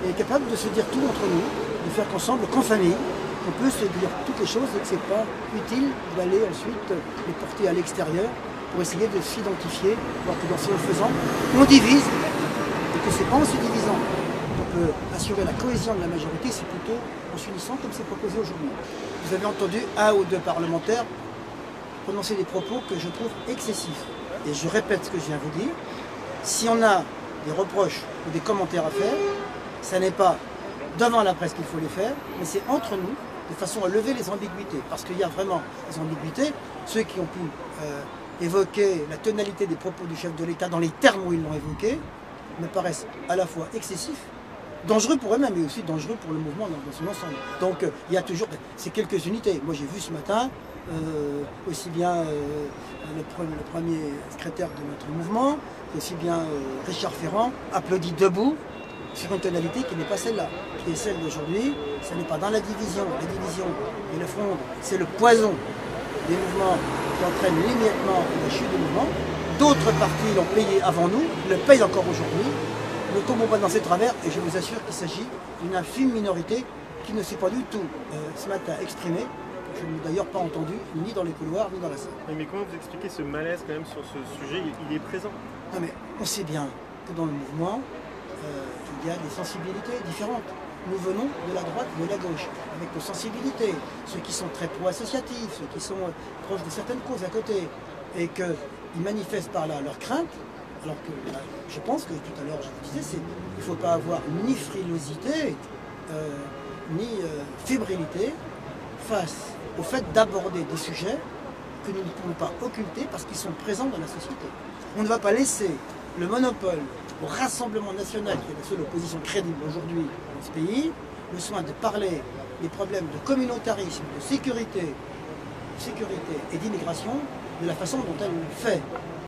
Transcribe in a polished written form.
et capable de se dire tout entre nous, de faire qu'ensemble, qu'en famille, on peut se dire toutes les choses et que c'est pas utile d'aller ensuite les porter à l'extérieur pour essayer de s'identifier, alors que dans ce faisant, on divise et que c'est pas en se divisant qu'on peut assurer la cohésion de la majorité, c'est plutôt en s'unissant comme c'est proposé aujourd'hui. Vous avez entendu un ou deux parlementaires prononcer des propos que je trouve excessifs. Et je répète ce que je viens de vous dire, si on a des reproches ou des commentaires à faire, ça n'est pas devant la presse qu'il faut les faire, mais c'est entre nous, de façon à lever les ambiguïtés. Parce qu'il y a vraiment des ambiguïtés. Ceux qui ont pu évoquer la tonalité des propos du chef de l'État dans les termes où ils l'ont évoqué, me paraissent à la fois excessifs, dangereux pour eux-mêmes, mais aussi dangereux pour le mouvement dans son ensemble. Donc il y a toujours ces quelques unités. Moi j'ai vu ce matin, aussi bien le premier secrétaire de notre mouvement, aussi bien Richard Ferrand, applaudi debout, sur une tonalité qui n'est pas celle-là, qui est celle d'aujourd'hui. Ce n'est pas dans la division. La division et le fronde, c'est le poison des mouvements qui entraîne l'émiettement et la chute des mouvements. D'autres partis l'ont payé avant nous, le payent encore aujourd'hui. Ne tombons pas dans ces travers et je vous assure qu'il s'agit d'une infime minorité qui ne s'est pas du tout ce matin exprimée. Je ne l'ai d'ailleurs pas entendu ni dans les couloirs ni dans la salle. Mais comment vous expliquez ce malaise quand même sur ce sujet? Il est présent. Non mais on sait bien que dans le mouvement, il y a des sensibilités différentes. Nous venons de la droite et de la gauche, avec nos sensibilités, ceux qui sont très pro-associatifs, ceux qui sont proches de certaines causes à côté, et qu'ils manifestent par là leur crainte, alors que je pense que tout à l'heure je vous disais, il ne faut pas avoir ni frilosité, ni fébrilité face au fait d'aborder des sujets que nous ne pouvons pas occulter parce qu'ils sont présents dans la société. On ne va pas laisser le monopole au Rassemblement national, qui est la seule opposition crédible aujourd'hui dans ce pays, le soin de parler des problèmes de communautarisme, de sécurité et d'immigration de la façon dont elle le fait.